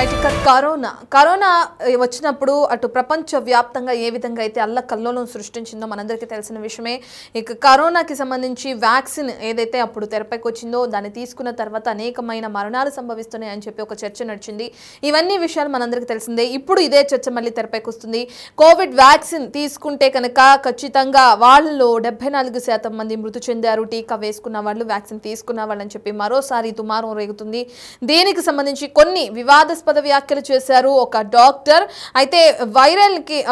Right ఇక corona వచ్చినప్పుడు అటు ప్రపంచ వ్యాప్తంగా ఏ విధంగా అయితే అల్లకల్లోలం సృష్టించిందో మనందరికీ తెలిసిన విషయమే. ఇక కరోనాకి సంబంధించి వ్యాక్సిన్ ఏదైతే అప్పుడు తెరపైకి వచ్చిందో దాన్ని తీసుకున్న తర్వాత అనేకమైన మరణాలు సంభవిస్తున్నాయి అని చెప్పి ఒక చర్చ నడిచింది. ఇవన్నీ విషయాలు మనందరికీ తెలిసిందే. ఇప్పుడు ఇదే చర్చ మళ్ళీ తెరపైకి వస్తుంది. కోవిడ్ వ్యాక్సిన్ తీసుకుంటే కనుక ఖచ్చితంగా వాళ్ళలో 74% మంది మృతి చెందారు, టీకా వేసుకున్న వాళ్ళు, వ్యాక్సిన్ తీసుకున్న వాళ్ళని చెప్పి మరోసారి దుమారం రేగుతుంది. దీనికి సంబంధించి కొన్ని వివాదాస్పద వ్యాఖ్యలు చేశారు ఒక డాక్టర్. అయితే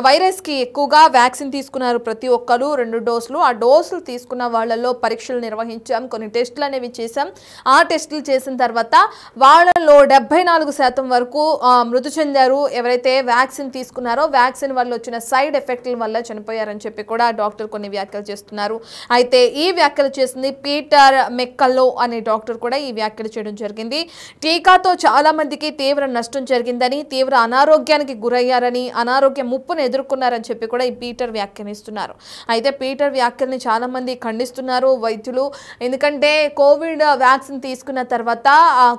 వైరస్ కి ఎక్కువగా వ్యాక్సిన్ తీసుకున్నారు ప్రతి ఒక్కరు, 2 డోసులు. ఆ డోసులు తీసుకున్న వాళ్ళలో పరీక్షలు నిర్వహించాం, కొన్ని టెస్టులు అనేవి చేశాం. ఆ టెస్టులు చేసిన తర్వాత వాళ్ళలో 74% వరకు మృతి చెందారు. ఎవరైతే వ్యాక్సిన్ తీసుకున్నారో వ్యాక్సిన్ వల్ల వచ్చిన సైడ్ ఎఫెక్ట్ల వల్ల చనిపోయారని చెప్పి కూడా డాక్టర్ కొన్ని వ్యాఖ్యలు చేస్తున్నారు. అయితే ఈ వ్యాఖ్యలు చేసింది పీటర్ మెక్కల్లో అనే డాక్టర్ కూడా ఈ వ్యాఖ్యలు చేయడం జరిగింది. టీకాతో చాలా మందికి తీవ్ర నష్టం జరిగిందని, తీవ్ర అనారోగ్యానికి గురయ్యారని, అనారోగ్య ముప్పును ఎదుర్కొన్నారని చెప్పి కూడా ఈ పీటర్ వ్యాఖ్యానిస్తున్నారు. అయితే పీటర్ వ్యాఖ్యల్ని చాలా మంది ఖండిస్తున్నారు వైద్యులు. ఎందుకంటే కోవిడ్ వ్యాక్సిన్ తీసుకున్న తర్వాత,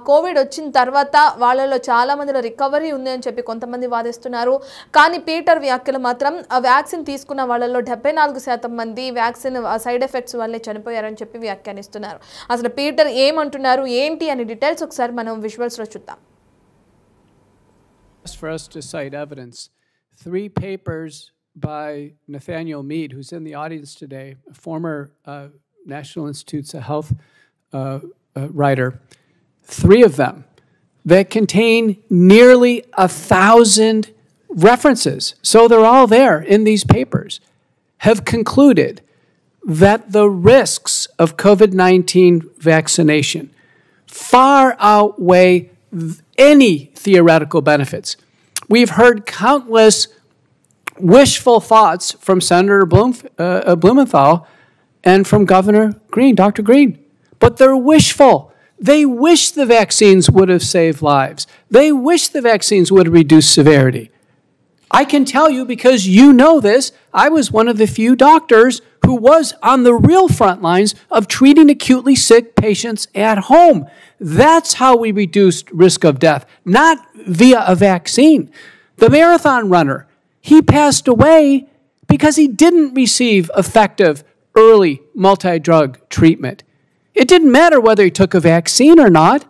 కోవిడ్ వచ్చిన తర్వాత వాళ్ళలో చాలా మందిలో రికవరీ ఉంది అని చెప్పి కొంతమంది వాదిస్తున్నారు. కానీ పీటర్ వ్యాఖ్యలు మాత్రం వ్యాక్సిన్ తీసుకున్న వాళ్ళలో 74% మంది వ్యాక్సిన్ సైడ్ ఎఫెక్ట్స్ వల్లే చనిపోయారని చెప్పి వ్యాఖ్యానిస్తున్నారు. అసలు పీటర్ ఏమంటున్నారు ఏంటి అనే డీటెయిల్స్ ఒకసారి మనం విజువల్స్ లో చూద్దాం. For us to cite evidence, 3 papers by Nathaniel Mead, who's in the audience today, a former National Institutes of Health writer, 3 of them that contain nearly 1,000 references, so they're all there in these papers, have concluded that the risks of COVID-19 vaccination far outweigh any theoretical benefits. We've heard countless wishful thoughts from Senator Blumenthal and from Governor Green, Dr. Green, but they're wishful. They wish the vaccines would have saved lives. They wish the vaccines would have reduced severity. I can tell you, because you know this, I was one of the few doctors who was on the real front lines of treating acutely sick patients at home. That's how we reduced risk of death, not via a vaccine. The marathon runner, he passed away because he didn't receive effective early multi-drug treatment. It didn't matter whether he took a vaccine or not.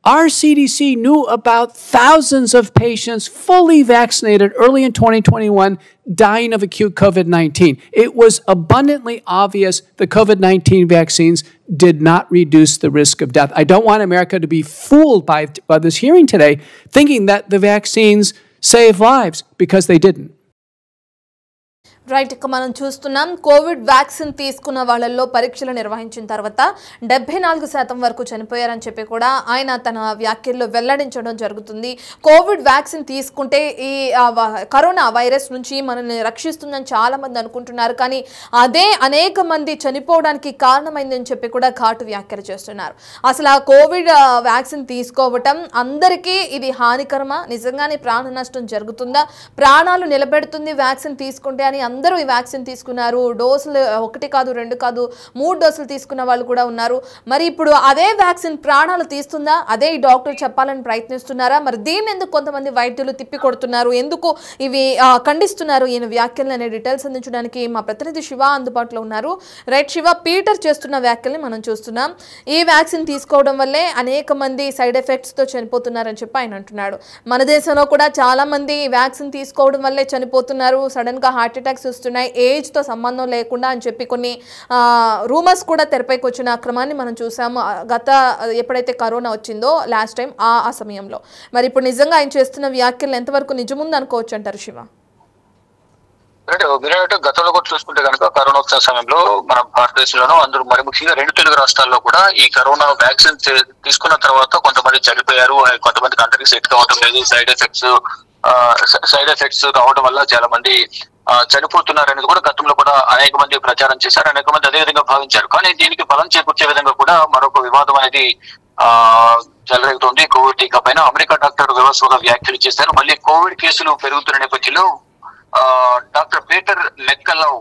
Our CDC knew about thousands of patients fully vaccinated early in 2021 dying of acute COVID-19. It was abundantly obvious the COVID-19 vaccines did not reduce the risk of death. I don't want America to be fooled by this hearing today, thinking that the vaccines save lives, because they didn't. Right, ఇక మనం చూస్తున్నాం Covid vaccine తీసుకున్న వాళ్ళల్లో పరీక్షలు నిర్వహించిన తర్వాత 74% వరకు చనిపోయారని చెప్పి కూడా ఆయన తన వ్యాఖ్యల్లో వెల్లడించడం జరుగుతుంది. కోవిడ్ వ్యాక్సిన్ తీసుకుంటే ఈ కరోనా వైరస్ నుంచి మనల్ని రక్షిస్తుందని చాలా మంది అనుకుంటున్నారు, కానీ అదే అనేక మంది చనిపోవడానికి కారణమైందని చెప్పి కూడా ఘాటు వ్యాఖ్యలు చేస్తున్నారు. అసలు ఆ కోవిడ్ వ్యాక్సిన్ తీసుకోవటం అందరికీ ఇది హానికరమా? నిజంగానే ప్రాణ నష్టం జరుగుతుందా? ప్రాణాలు నిలబెడుతుంది వ్యాక్సిన్ తీసుకుంటే అని అందరూ ఈ వ్యాక్సిన్ తీసుకున్నారు. డోసులు 1 కాదు 2 కాదు 3 డోసులు తీసుకున్న వాళ్ళు కూడా ఉన్నారు. మరి ఇప్పుడు అదే వ్యాక్సిన్ ప్రాణాలు తీస్తుందా? అదే ఈ డాక్టర్ చెప్పాలని ప్రయత్నిస్తున్నారా? మరి దీన్ని ఎందుకు కొంతమంది వైద్యులు తిప్పి కొడుతున్నారు? ఎందుకు ఇవి ఖండిస్తున్నారు ఈయన వ్యాఖ్యలను అనే డీటెయిల్స్ అందించడానికి మా ప్రతినిధి శివ అందుబాటులో ఉన్నారు. రైట్ శివ, పీటర్ చేస్తున్న వ్యాఖ్యల్ని మనం చూస్తున్నాం. ఈ వ్యాక్సిన్ తీసుకోవడం వల్లే అనేక మంది సైడ్ ఎఫెక్ట్స్తో చనిపోతున్నారని చెప్పి ఆయన అంటున్నాడు. మన దేశంలో కూడా చాలా మంది వ్యాక్సిన్ తీసుకోవడం వల్లే చనిపోతున్నారు, సడన్గా హార్ట్ అటాక్స్ వస్తున్నాయి, ఏజ్తో సంబంధం లేకుండా అని చెప్పి కొన్ని రూమర్స్ కూడా తెరపైకి వచ్చిన క్రమాన్ని మనం చూసాము ఎప్పుడైతే కరోనా వచ్చిందో లాస్ట్ టైం ఆ సమయంలో. మరి ఇప్పుడు నిజంగా ఆయన చేస్తున్న వ్యాఖ్యలు ఎంతవరకు నిజముంది అనుకోవచ్చు అంటారు శివ? గతంలో కూడా చూసుకుంటే కనుక కరోనా వచ్చిన సమయంలో మన భారతదేశంలోనూ అందరూ మరి ముఖ్యంగా 2 తెలుగు రాష్ట్రాల్లో కూడా ఈ కరోనా వ్యాక్సిన్ తీసుకున్న తర్వాత కొంతమంది చనిపోయారు, కొంతమందికి అందరికీ సెట్ కావడం లేదు, సైడ్ ఎఫెక్ట్స్ కావడం వల్ల చాలా మంది చనిపోతున్నారు అనేది కూడా గతంలో కూడా అనేక మంది ప్రచారం చేశారు, అనేక మంది అదే విధంగా భావించారు. కానీ దీనికి బలం చేకూర్చే విధంగా కూడా మరొక వివాదం అనేది చెలరేగుతోంది. కోవిడ్ టీకా పైన అమెరికా డాక్టర్ వివాదాస్పద వ్యాఖ్యలు చేశారు. మళ్ళీ కోవిడ్ కేసులు పెరుగుతున్న నేపథ్యంలో డాక్టర్ పీటర్ మెక్కల్లో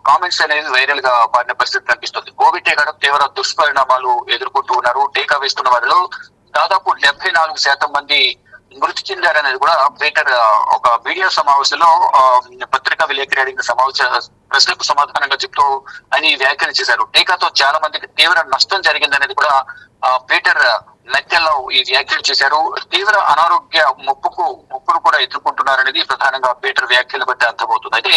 కామెంట్స్ అనేది వైరల్ గా మారిన పరిస్థితి కనిపిస్తుంది. కోవిడ్ టీకా తీవ్ర దుష్పరిణామాలు ఎదుర్కొంటూ ఉన్నారు. టీకా వేస్తున్న వారిలో దాదాపు 74% మంది మృతి చెందారనేది కూడా పీటర్ ఒక మీడియా సమావేశంలో పత్రికా విలేకరి అడిగిన ప్రశ్నకు సమాధానంగా చెప్తూ అని వ్యాఖ్యలు చేశారు. టీకాతో చాలా మందికి తీవ్ర నష్టం జరిగిందనేది కూడా పీటర్ మెక్కెల్లో ఈ వ్యాఖ్యలు చేశారు. తీవ్ర అనారోగ్య ముప్పును కూడా ఎదుర్కొంటున్నారనేది ప్రధానంగా పీటర్ వ్యాఖ్యలు బట్టి అర్థమవుతుంది. అయితే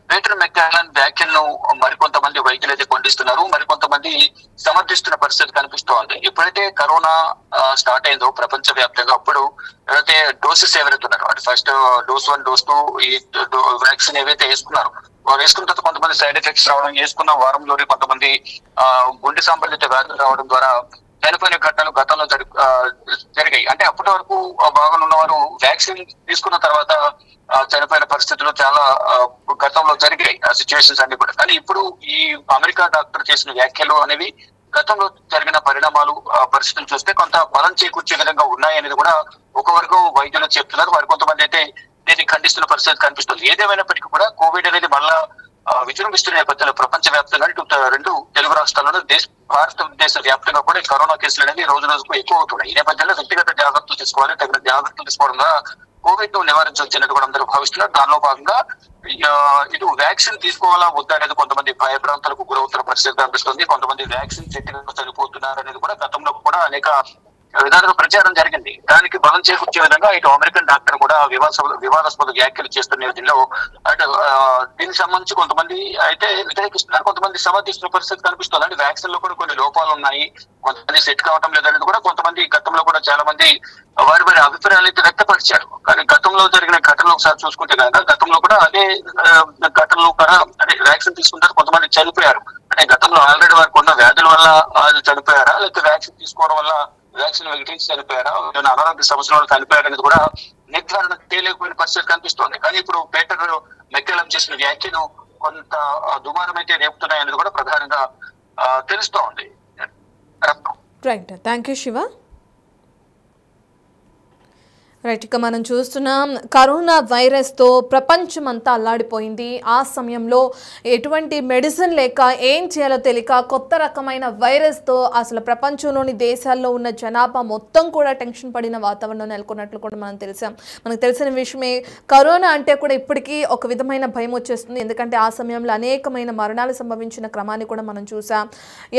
పీటర్ మెక్కెల్లన్ వ్యాఖ్యలను మరికొంతమంది వైద్యులు అయితే ఖండిస్తున్నారు, మరికొంతమంది సమర్థిస్తున్న పరిస్థితి కనిపిస్తోంది. ఎప్పుడైతే కరోనా స్టార్ట్ అయిందో ప్రపంచ వ్యాప్తంగా అప్పుడు ఎవరైతే డోసెస్ ఎవరైతున్నారో అంటే ఫస్ట్ డోస్ 1 డోస్ 2 ఈ వ్యాక్సిన్ ఏవైతే వేసుకున్నారో వారు వేసుకున్న తర్వాత కొంతమంది సైడ్ ఎఫెక్ట్స్ రావడం, వేసుకున్న వారంలోనే కొంతమంది గుండె సంబంధిత వ్యాధులు రావడం ద్వారా చనిపోయిన ఘటనలు గతంలో జరిగాయి. అంటే అప్పటి వరకు బాగానే ఉన్నవారు వ్యాక్సిన్ తీసుకున్న తర్వాత చనిపోయిన పరిస్థితులు చాలా గతంలో జరిగాయి ఆ సిచ్యువేషన్స్ అన్ని కూడా. కానీ ఇప్పుడు ఈ అమెరికా డాక్టర్ చేసిన వ్యాఖ్యలు అనేవి గతంలో జరిగిన పరిణామాలు పరిస్థితులు చూస్తే కొంత బలం చేకూర్చే విధంగా ఉన్నాయనేది కూడా ఒక వర్గం వైద్యులు చెప్తున్నారు. మరి కొంతమంది అయితే దీన్ని ఖండిస్తున్న పరిస్థితి కనిపిస్తుంది. ఏదేమైనప్పటికీ కూడా కోవిడ్ అనేది మళ్ళా విజృంభిస్తున్న నేపథ్యంలో ప్రపంచ వ్యాప్తంగా 2 తెలుగు రాష్ట్రాల్లోనూ భారతదేశ వ్యాప్తంగా కూడా కరోనా కేసులు అనేవి రోజు రోజుకు ఎక్కువ అవుతున్నాయి. ఈ నేపథ్యంలో వ్యక్తిగత జాగ్రత్తలు తీసుకోవాలి. తగిన జాగ్రత్తలు తీసుకోవడం ద్వారా కోవిడ్ ను నివారించవచ్చనేది కూడా అందరూ భావిస్తున్నారు. దానిలో భాగంగా ఇటు వ్యాక్సిన్ తీసుకోవాలా వద్దా అనేది కొంతమంది భయభ్రాంతులకు గురవుతున్న పరిస్థితి కనిపిస్తుంది. కొంతమంది వ్యాక్సిన్ చెట్టుగా చనిపోతున్నారు అనేది కూడా గతంలో కూడా అనేక విధాలుగా ప్రచారం జరిగింది. దానికి బలం చేకూర్చే విధంగా ఇటు అమెరికన్ డాక్టర్ కూడా వివాదాస్పద వ్యాఖ్యలు చేస్తున్న నేపథ్యంలో అటు దీనికి సంబంధించి కొంతమంది అయితే వ్యతిరేకిస్తున్నారు, కొంతమంది సమర్థిస్తున్న పరిస్థితి కనిపిస్తుంది. అంటే వ్యాక్సిన్ లో కూడా కొన్ని లోపాలు ఉన్నాయి, కొంతమంది సెట్ కావటం లేదనేది కూడా కొంతమంది గతంలో కూడా చాలా మంది వారి అభిప్రాయాలు అయితే వ్యక్తపరిచారు. కానీ గతంలో జరిగిన ఘటనలు ఒకసారి చూసుకుంటే కనుక గతంలో కూడా అదే ఘటనలు కూడా అంటే వ్యాక్సిన్ తీసుకుంటారు కొంతమంది చనిపోయారు. అంటే గతంలో ఆల్రెడీ వారికి ఉన్న వ్యాధుల వల్ల వాళ్ళు చనిపోయారా, లేకపోతే వ్యాక్సిన్ తీసుకోవడం వల్ల వ్యాక్సిన్ వికటించి చనిపోయారా, అనారోగ్య సమస్యల వల్ల చనిపోయారనేది కూడా నిర్ధారణ తేలికపోయిన పరిస్థితి కనిపిస్తోంది. కానీ ఇప్పుడు పీటర్ మెక్కెల్లన్ చేసిన వ్యాఖ్యలు కొంత దుమారం అయితే రేపుతున్నాయనేది కూడా ప్రధానంగా తెలుస్తోంది. Right, thank you Shiva. Right, ఇక మనం చూస్తున్నాం కరోనా వైరస్తో ప్రపంచమంతా అల్లాడిపోయింది. ఆ సమయంలో ఎటువంటి మెడిసిన్ లేక ఏం చేయాలో తెలియక కొత్త రకమైన వైరస్తో అసలు ప్రపంచంలోని దేశాల్లో ఉన్న జనాభా మొత్తం కూడా టెన్షన్ పడిన వాతావరణం నెలకొన్నట్లు కూడా మనకు తెలిసిన విషయమే. కరోనా అంటే కూడా ఇప్పటికీ ఒక విధమైన భయం వచ్చేస్తుంది. ఎందుకంటే ఆ సమయంలో అనేకమైన మరణాలు సంభవించిన క్రమాన్ని కూడా మనం చూసాం.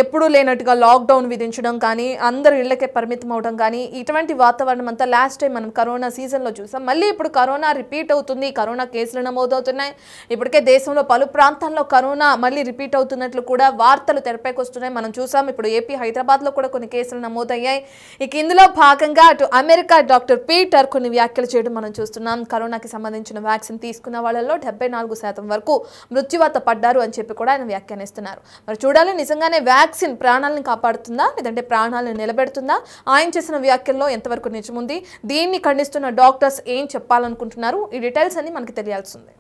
ఎప్పుడూ లేనట్టుగా లాక్డౌన్ విధించడం కానీ, అందరూ ఇళ్లకే పరిమితం అవడం కానీ, ఇటువంటి వాతావరణం అంతా లాస్ట్ టైం మనం కరోనా సీజన్లో చూసాం. మళ్ళీ ఇప్పుడు కరోనా రిపీట్ అవుతుంది, కరోనా కేసులు నమోదవుతున్నాయి. ఇప్పటికే దేశంలో పలు ప్రాంతాల్లో కరోనా మళ్ళీ రిపీట్ అవుతున్నట్లు కూడా వార్తలు తెరపైకి వస్తున్నాయి. మనం చూసాం ఇప్పుడు ఏపీ హైదరాబాద్లో కూడా కొన్ని కేసులు నమోదయ్యాయి. ఇక ఇందులో భాగంగా అటు అమెరికా డాక్టర్ పీటర్ కొన్ని వ్యాఖ్యలు చేయడం మనం చూస్తున్నాం. కరోనాకి సంబంధించిన వ్యాక్సిన్ తీసుకున్న వాళ్ళలో 74% వరకు మృత్యువాత పడ్డారు అని చెప్పి కూడా ఆయన వ్యాఖ్యానిస్తున్నారు. మరి చూడాలి నిజంగానే వ్యాక్సిన్ ప్రాణాలను కాపాడుతుందా లేదంటే ప్రాణాలను నిలబెడుతుందా? ఆయన చేసిన వ్యాఖ్యల్లో ఎంతవరకు నిజముంది, దీన్ని ఖండిస్తున్న డాక్టర్స్ ఏం చెప్పాలనుకుంటున్నారు, ఈ డీటెయిల్స్ అన్ని మనకి తెలియాల్సిందే.